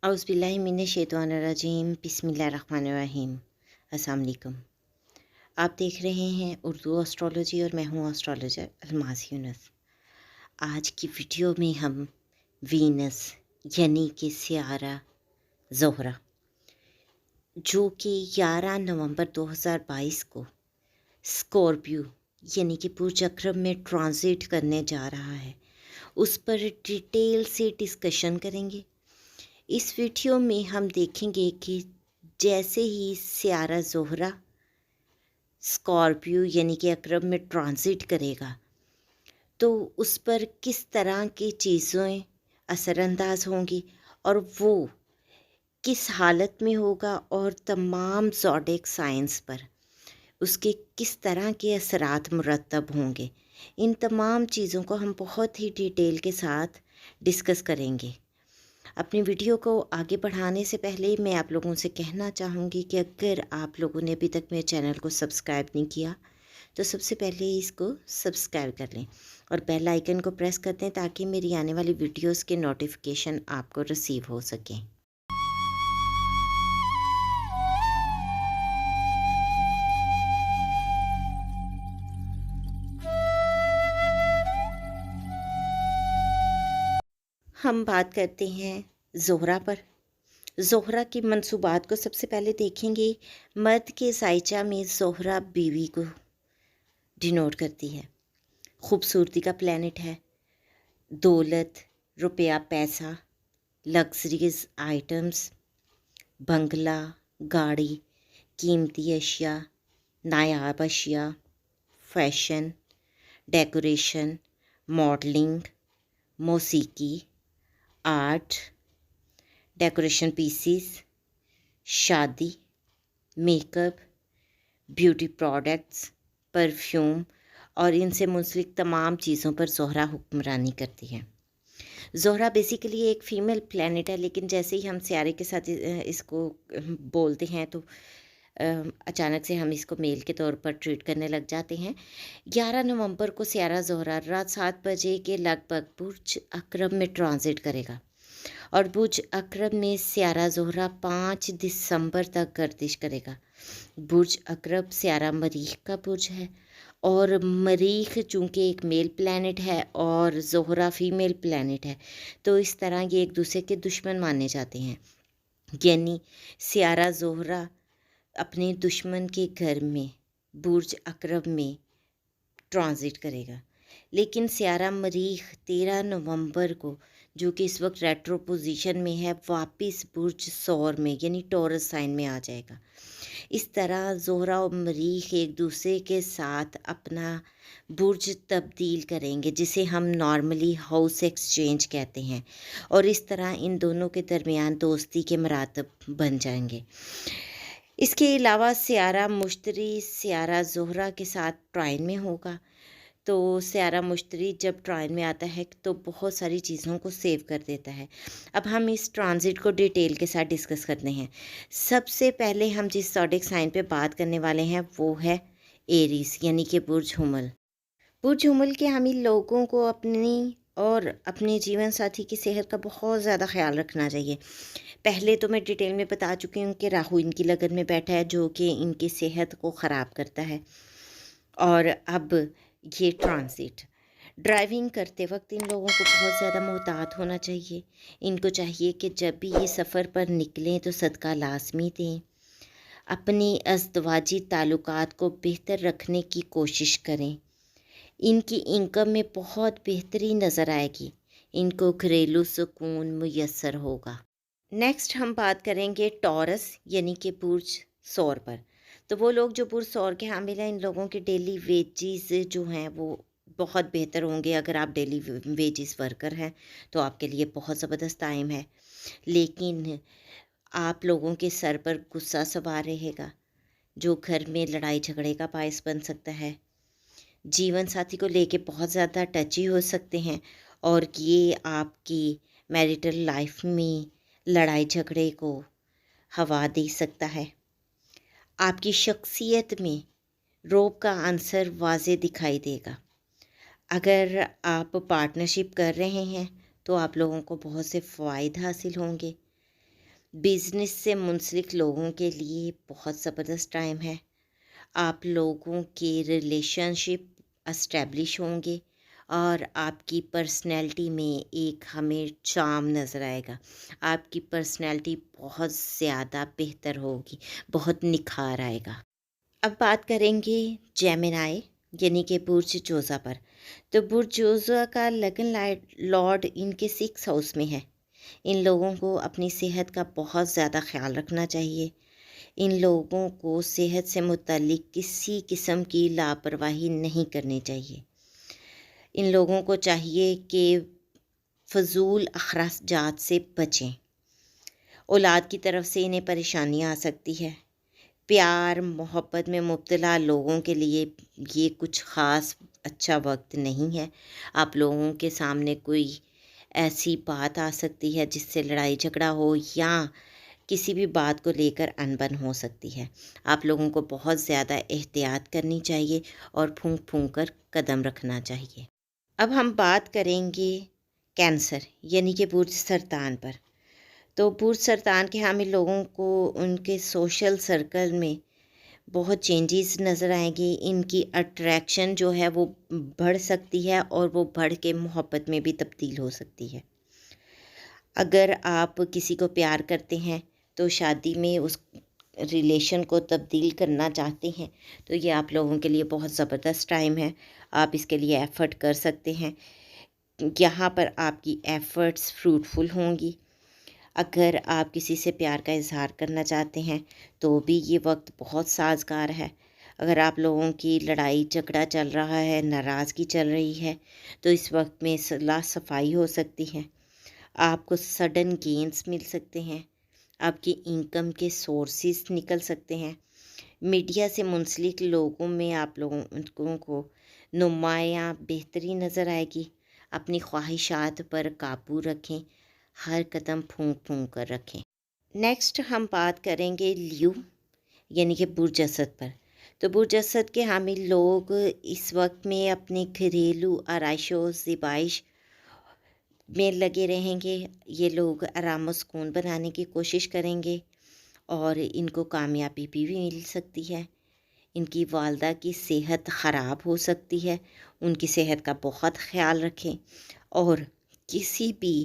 औज़ुबिल्लाहिमिनश्शैतानिर्रजीम बिस्मिल्लाहिर्रहमानिर्रहीम। अस्सलाम वालेकुम। आप देख रहे हैं उर्दू एस्ट्रोलॉजी और मैं हूँ एस्ट्रोलॉजर अलमास यूनुस। आज की वीडियो में हम वीनस यानी कि सियारा ज़ोहरा जो कि 11 नवंबर 2022 को स्कॉर्पियो यानी कि बुर्ज अकरब में ट्रांजिट करने जा रहा है, उस पर डिटेल से डिस्कशन करेंगे। इस वीडियो में हम देखेंगे कि जैसे ही सियारा ज़ोहरा स्कॉर्पियो यानी कि अकरब में ट्रांजिट करेगा तो उस पर किस तरह की चीज़ें असरअंदाज होंगी और वो किस हालत में होगा और तमाम ज़ोडिएक साइंस पर उसके किस तरह के असरात मुरतब होंगे। इन तमाम चीज़ों को हम बहुत ही डिटेल के साथ डिस्कस करेंगे। अपनी वीडियो को आगे बढ़ाने से पहले मैं आप लोगों से कहना चाहूँगी कि अगर आप लोगों ने अभी तक मेरे चैनल को सब्सक्राइब नहीं किया तो सबसे पहले इसको सब्सक्राइब कर लें और बेल आइकन को प्रेस कर दें ताकि मेरी आने वाली वीडियोस के नोटिफिकेशन आपको रिसीव हो सकें। हम बात करते हैं ज़ोहरा पर। ज़ोहरा की मंसूबात को सबसे पहले देखेंगे। मर्द के साइचा में ज़ोहरा बीवी को डिनोट करती है, खूबसूरती का प्लैनेट है, दौलत, रुपया, पैसा, लग्जरीज आइटम्स, बंगला, गाड़ी, कीमती अशिया, नायाब अशिया, फैशन, डेकोरेशन, मॉडलिंग, मौसीकी, आर्ट, डेकोरेशन पीसीस, शादी, मेकअप, ब्यूटी प्रोडक्ट्स, परफ्यूम और इनसे मुंसलिक तमाम चीज़ों पर ज़ोहरा हुक्मरानी करती है। ज़ोहरा बेसिकली एक फ़ीमेल प्लैनेट है, लेकिन जैसे ही हम सियारे के साथ इसको बोलते हैं तो अचानक से हम इसको मेल के तौर पर ट्रीट करने लग जाते हैं। 11 नवंबर को सियारा ज़ोहरा रात 7 बजे के लगभग बुर्ज अकरब में ट्रांजिट करेगा और बुर्ज अकरब में सियारा ज़ोहरा 5 दिसंबर तक गर्दिश करेगा। बुर्ज अकरब सियारा मरीख का बुर्ज है और मरीख चूँकि एक मेल प्लैनेट है और ज़ोहरा फीमेल प्लैनेट है, तो इस तरह ये एक दूसरे के दुश्मन माने जाते हैं। यानी सियारा ज़ोहरा अपने दुश्मन के घर में बुर्ज अकरब में ट्रांजिट करेगा, लेकिन सियारा मरीख 13 नवंबर को, जो कि इस वक्त रेट्रो पोजीशन में है, वापस बुर्ज सौर में यानी टॉरस साइन में आ जाएगा। इस तरह ज़ोहरा और मरीख एक दूसरे के साथ अपना बुर्ज तब्दील करेंगे, जिसे हम नॉर्मली हाउस एक्सचेंज कहते हैं, और इस तरह इन दोनों के दरमियान दोस्ती के मरातब बन जाएंगे। इसके अलावा सियारा मुश्तरी सियारा ज़ोहरा के साथ ट्राइन में होगा, तो सियारा मुश्तरी जब ट्राइन में आता है तो बहुत सारी चीज़ों को सेव कर देता है। अब हम इस ट्रांजिट को डिटेल के साथ डिस्कस करते हैं। सबसे पहले हम जिस ज़ोडिएक साइन पे बात करने वाले हैं वो है एरीज़ यानी कि बुर्ज हुमल। बुर्ज हुमल के हामिल लोगों को अपनी और अपने जीवन साथी की सेहत का बहुत ज़्यादा ख्याल रखना चाहिए। पहले तो मैं डिटेल में बता चुकी हूँ कि राहु इनकी लगन में बैठा है, जो कि इनकी सेहत को ख़राब करता है। और अब ये ट्रांजिट ड्राइविंग करते वक्त इन लोगों को बहुत ज़्यादा मोहतात होना चाहिए। इनको चाहिए कि जब भी ये सफ़र पर निकलें तो सदका लाजमी दें। अपनी अज़दवाजी ताल्लुकात को बेहतर रखने की कोशिश करें। इनकी इनकम में बहुत बेहतरी नज़र आएगी। इनको घरेलू सुकून मुयस्सर होगा। नेक्स्ट हम बात करेंगे टॉरस यानी कि बुर्ज सौर पर। तो वो लोग जो बुर्ज सौर के हामिल हैं, इन लोगों के डेली वेजेस जो हैं वो बहुत बेहतर होंगे। अगर आप डेली वेजेस वर्कर हैं तो आपके लिए बहुत ज़बरदस्त टाइम है, लेकिन आप लोगों के सर पर गुस्सा सवार रहेगा, जो घर में लड़ाई झगड़े का बायस बन सकता है। जीवन साथी को लेके बहुत ज़्यादा टची हो सकते हैं और ये आपकी मैरिटल लाइफ में लड़ाई झगड़े को हवा दे सकता है। आपकी शख्सियत में रौब का आंसर वाज़े दिखाई देगा। अगर आप पार्टनरशिप कर रहे हैं तो आप लोगों को बहुत से फ़वाइद हासिल होंगे। बिज़नेस से मुंसलिक लोगों के लिए बहुत ज़बरदस्त टाइम है। आप लोगों के रिलेशनशिप एस्टेब्लिश होंगे और आपकी पर्सनैलिटी में एक हमें चार्म नज़र आएगा। आपकी पर्सनैलिटी बहुत ज़्यादा बेहतर होगी, बहुत निखार आएगा। अब बात करेंगे जेमिनी यानी कि बुर्ज जोज़ा पर। तो बुर्ज जोज़ा का लगन लॉर्ड इनके 6 हाउस में है। इन लोगों को अपनी सेहत का बहुत ज़्यादा ख़्याल रखना चाहिए। इन लोगों को सेहत से मुतल्लिक किसी किस्म की लापरवाही नहीं करनी चाहिए। इन लोगों को चाहिए कि फ़ज़ूल अखराजात से बचें। औलाद की तरफ से इन्हें परेशानियाँ आ सकती है। प्यार मोहब्बत में मुब्तला लोगों के लिए ये कुछ ख़ास अच्छा वक्त नहीं है। आप लोगों के सामने कोई ऐसी बात आ सकती है जिससे लड़ाई झगड़ा हो या किसी भी बात को लेकर अनबन हो सकती है। आप लोगों को बहुत ज़्यादा एहतियात करनी चाहिए और फूंक फूंक कर कदम रखना चाहिए। अब हम बात करेंगे कैंसर यानी कि बुर्ज सरतान पर। तो बुर्ज सरतान के हामिल लोगों को उनके सोशल सर्कल में बहुत चेंजेस नज़र आएंगी। इनकी अट्रैक्शन जो है वो बढ़ सकती है और वो बढ़ के मोहब्बत में भी तब्दील हो सकती है। अगर आप किसी को प्यार करते हैं तो शादी में उस रिलेशन को तब्दील करना चाहते हैं तो ये आप लोगों के लिए बहुत ज़बरदस्त टाइम है। आप इसके लिए एफ़र्ट कर सकते हैं। यहाँ पर आपकी एफ़र्ट्स फ्रूटफुल होंगी। अगर आप किसी से प्यार का इज़हार करना चाहते हैं तो भी ये वक्त बहुत साज़गार है। अगर आप लोगों की लड़ाई झगड़ा चल रहा है, नाराज़गी चल रही है तो इस वक्त में सलाह सफाई हो सकती है। आपको सडन गेन्स मिल सकते हैं। आपकी इनकम के सोर्सेस निकल सकते हैं। मीडिया से मुंसलिक लोगों में आप लोगों को नुमायाँ बेहतरी नज़र आएगी। अपनी ख्वाहिशात पर काबू रखें। हर कदम फूंक फूंक कर रखें। नेक्स्ट हम बात करेंगे लियो यानी कि बुर्ज असद पर। तो बुर्ज असद के हामिल लोग इस वक्त में अपने घरेलू आराइशों ज़िबाइश में लगे रहेंगे। ये लोग आराम व सुकून बनाने की कोशिश करेंगे और इनको कामयाबी भी मिल सकती है। इनकी वालदा की सेहत ख़राब हो सकती है। उनकी सेहत का बहुत ख़्याल रखें और किसी भी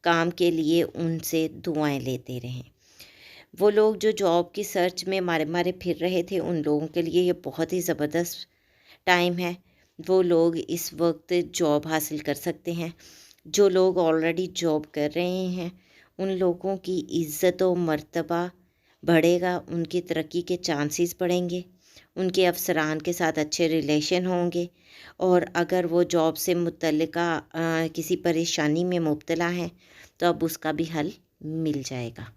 काम के लिए उनसे दुआएं लेते रहें। वो लोग जो जॉब की सर्च में मारे मारे फिर रहे थे उन लोगों के लिए ये बहुत ही ज़बरदस्त टाइम है। वो लोग इस वक्त जॉब हासिल कर सकते हैं। जो लोग ऑलरेडी जॉब कर रहे हैं उन लोगों की इज़्ज़त व मर्तबा बढ़ेगा। उनकी तरक्की के चांसेस बढ़ेंगे। उनके अफसरान के साथ अच्छे रिलेशन होंगे और अगर वो जॉब से मुतल्लिका किसी परेशानी में मुब्तला हैं तो अब उसका भी हल मिल जाएगा।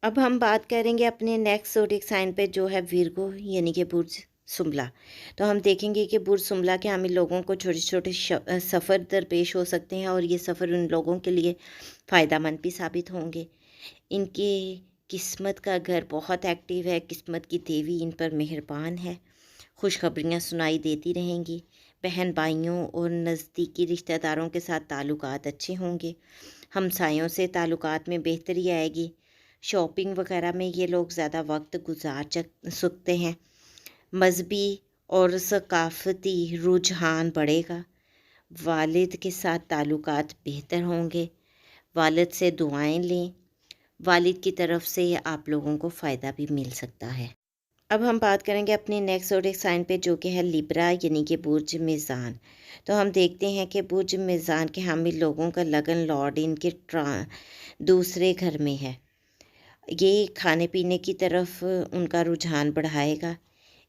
अब हम बात करेंगे अपने नेक्स्ट ज़ोडिएक साइन पे जो है विर्गो यानी कि बुर्ज सुम्बला। तो हम देखेंगे कि बुर्ज सुम्बला के हामिल लोगों को छोटे छोटे सफ़र दरपेश हो सकते हैं और ये सफ़र उन लोगों के लिए फ़ायदेमंद भी साबित होंगे। इनके किस्मत का घर बहुत एक्टिव है। किस्मत की देवी इन पर मेहरबान है। खुशखबरियाँ सुनाई देती रहेंगी। बहन भाइयों और नज़दीकी रिश्तेदारों के साथ ताल्लुकात अच्छे होंगे। हमसायों से ताल्लुकात में बेहतरी आएगी। शॉपिंग वगैरह में ये लोग ज़्यादा वक्त गुजार सकते हैं। मज़हबी और सकाफ़ती रुझान बढ़ेगा। वालिद के साथ ताल्लुकात बेहतर होंगे। वालिद से दुआएं लें। वालिद की तरफ से आप लोगों को फ़ायदा भी मिल सकता है। अब हम बात करेंगे अपने नेक्स्ट ज़ोडिएक साइन पे जो कि है लिब्रा यानी कि बुर्ज मीज़ान। तो हम देखते हैं कि बुर्ज मीज़ान के हामिल लोगों का लगन लॉर्ड इनके दूसरे घर में है। ये खाने पीने की तरफ उनका रुझान बढ़ाएगा।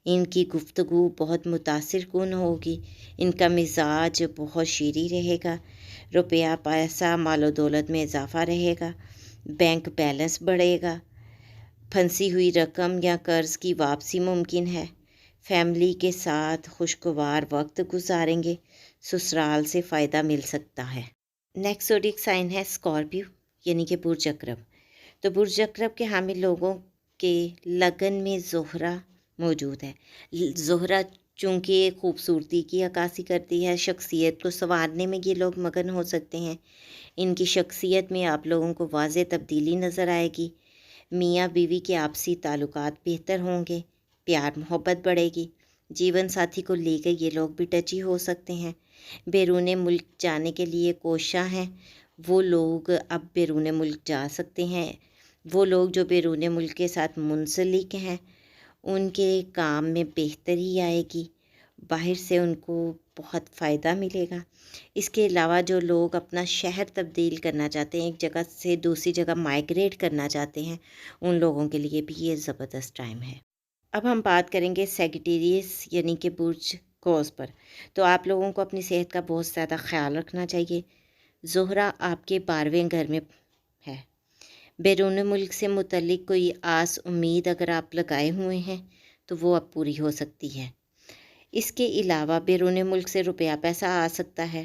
इनकी गुफ्तगू बहुत मुतासिर कुन होगी। इनका मिजाज बहुत शीरी रहेगा। रुपया पैसा मालो दौलत में इजाफ़ा रहेगा। बैंक बैलेंस बढ़ेगा। फंसी हुई रकम या कर्ज़ की वापसी मुमकिन है। फैमिली के साथ खुशगवार वक्त गुजारेंगे। ससुराल से फ़ायदा मिल सकता है। नेक्स्ट ज़ोडिएक साइन है स्कॉर्पियो यानी कि बुर्ज अकरब। तो बुर्ज अकरब के हामिल लोगों के लगन में ज़ोहरा मौजूद है। ज़ोहरा चूँकि खूबसूरती की अक्कासी करती है, शख्सियत को संवारने में ये लोग मगन हो सकते हैं। इनकी शख्सियत में आप लोगों को वाज़ेह तब्दीली नज़र आएगी। میاں بیوی کے آپسی تعلقات بہتر ہوں گے، پیار محبت بڑھے گی، جیون ساتھی کو لے کے یہ لوگ بھی ٹچی ہو سکتے ہیں۔ بیرون ملک جانے کے لیے کوشاں ہیں، وہ لوگ اب بیرون ملک جا سکتے ہیں۔ وہ لوگ جو بیرون ملک کے ساتھ منسلک ہیں ان کے کام میں بہتری آئے گی، باہر سے ان کو بہت فائدہ ملے گا۔ اس کے علاوہ جو لوگ اپنا شہر تبدیل کرنا چاہتے ہیں، ایک جگہ سے دوسری جگہ مائیگریٹ کرنا چاہتے ہیں، ان لوگوں کے لیے بھی یہ زبردست ٹائم ہے۔ اب ہم بات کریں گے سیگیٹیریس یعنی کہ برج قوس پر۔ تو آپ لوگوں کو اپنی صحت کا بہت زیادہ خیال رکھنا چاہیے۔ زہرہ آپ کے 12ویں گھر میں ہے۔ بیرون ملک سے متعلق کوئی آس امید اگر آپ لگائے ہوئے ہیں تو وہ اب پوری ہو سکتی ہے۔ اس کے علاوہ بیرون ملک سے روپیہ پیسہ آ سکتا ہے۔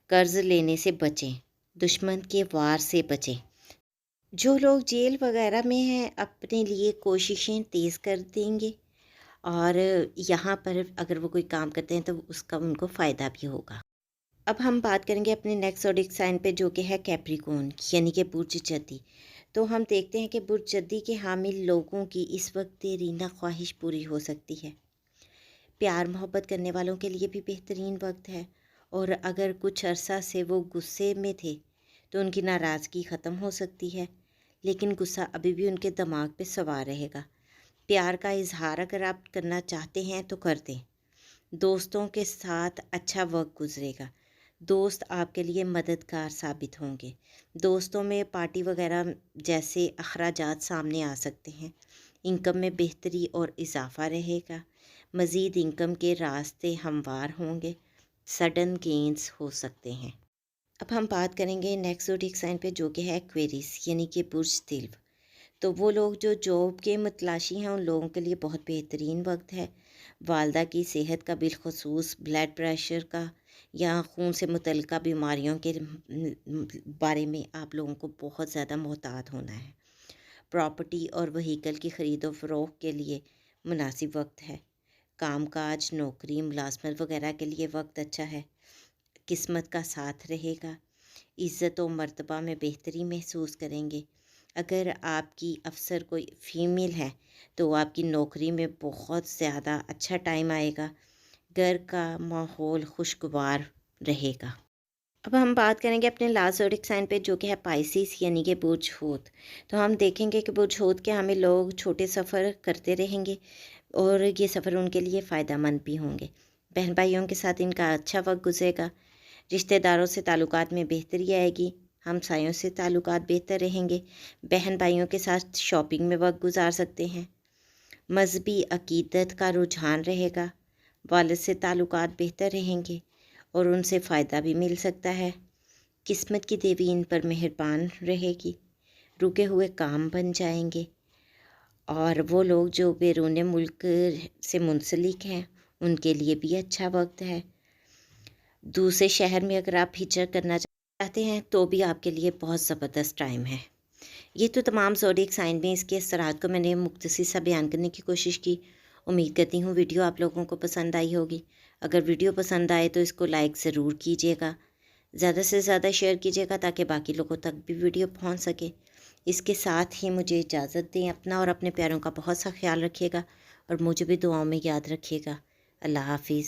قرض لینے سے بچیں، دشمن کے وار سے بچیں۔ جو لوگ جیل وغیرہ میں ہیں اپنے لیے کوششیں تیز کر دیں گے، اور یہاں پر اگر وہ کوئی کام کرتے ہیں تو اس کا ان کو فائدہ بھی ہوگا۔ اب ہم بات کریں گے اپنے نیکسٹ زوڈیک سائن پہ جو کہ ہے کیپریکون یعنی کہ برج جدی۔ تو ہم دیکھتے ہیں کہ برج جدی کے حامل لوگوں کی اس وقت دیرینہ خواہش پوری ہو سکتی ہے۔ پیار محبت کرنے والوں کے لیے بھی بہترین وقت ہے، اور اگر کچھ عرصہ سے وہ غصے میں تھے تو ان کی ناراضگی ختم ہو سکتی ہے، لیکن غصہ ابھی بھی ان کے دماغ پہ سوار رہے گا۔ پیار کا اظہار اگر آپ کرنا چاہتے ہیں تو کر دیں۔ دوستوں کے ساتھ اچھا وقت گزرے گا، دوست آپ کے لیے مددگار ثابت ہوں گے۔ دوستوں میں پارٹی وغیرہ جیسے اخراجات سامنے آ سکتے ہیں۔ انکم میں بہتری اور اضافہ رہے گا، مزید انکم کے راستے ہموار ہوں گے، سڈن گینز ہو سکتے ہیں۔ اب ہم بات کریں گے نیکسٹ زوڈیک سائن پہ جو کہ ہے ایکویریس یعنی کہ برج تلو۔ تو وہ لوگ جو جاب کے متلاشی ہیں ان لوگوں کے لیے بہت بہترین وقت ہے۔ والدہ کی صحت کا بالخصوص بلڈ پریشر کا یا خون سے متعلقہ بیماریوں کے بارے میں آپ لوگوں کو بہت زیادہ محتاط ہونا ہے۔ پراپرٹی اور وہیکل کی خرید و فروخت کے لیے مناسب وقت ہے۔ کام کاج، نوکری، ملازمت وغیرہ کے لیے وقت اچھا ہے۔ قسمت کا ساتھ رہے گا، عزت و مرتبہ میں بہتری محسوس کریں گے۔ اگر آپ کی افسر کوئی فیمیل ہے تو آپ کی نوکری میں بہت زیادہ اچھا ٹائم آئے گا، گھر کا ماحول خوشگوار رہے گا۔ اب ہم بات کریں گے اپنے لاسٹ زوڈیک سائن پہ جو کہ ہے پائسیس یعنی کہ برج حوت۔ تو ہم دیکھیں گے کہ برج حوت کے ہمیں لوگ چھوٹے سفر کرتے رہیں گے، اور یہ سفر ان کے لیے فائدہ مند بھی ہوں گے۔ بہن بھائیوں کے ساتھ ان کا اچھا وقت گزرے گا، رشتہ داروں سے تعلقات میں بہتری آئے گی، ہمسایوں سے تعلقات بہتر رہیں گے، بہن بھائیوں کے ساتھ شاپنگ میں وقت گزار سکتے ہیں۔ مذہبی عقیدت کا رجحان رہے گا، والد سے تعلقات بہتر رہیں گے اور ان سے فائدہ بھی مل سکتا ہے۔ قسمت کی دیوی ان پر مہربان رہے گی، رکے ہوئے کام بن جائیں گے، اور وہ لوگ جو بیرون ملک سے منسلک ہیں ان کے لیے بھی اچھا وقت ہے۔ دوسرے شہر میں اگر آپ ہجرت کرنا چاہتے ہیں تو بھی آپ کے لیے بہت زبردست ٹائم ہے۔ یہ تو تمام زوڈیک سائن میں اس کے اثرات کو میں نے مختصر سا بیان کرنے کی کوشش کی۔ امید کرتی ہوں ویڈیو آپ لوگوں کو پسند آئی ہوگی۔ اگر ویڈیو پسند آئے تو اس کو لائک ضرور کیجیے گا، زیادہ سے زیادہ شیئر کیجیے گا تاکہ باقی لوگوں تک بھی ویڈیو پہنچ سکے۔ اس کے ساتھ ہی مجھے اجازت دیں، اپنا اور اپنے پیاروں کا بہت سا خیال رکھیے گا، اور مجھے بھی دعاؤں میں یاد رکھیے گا۔ اللہ حافظ۔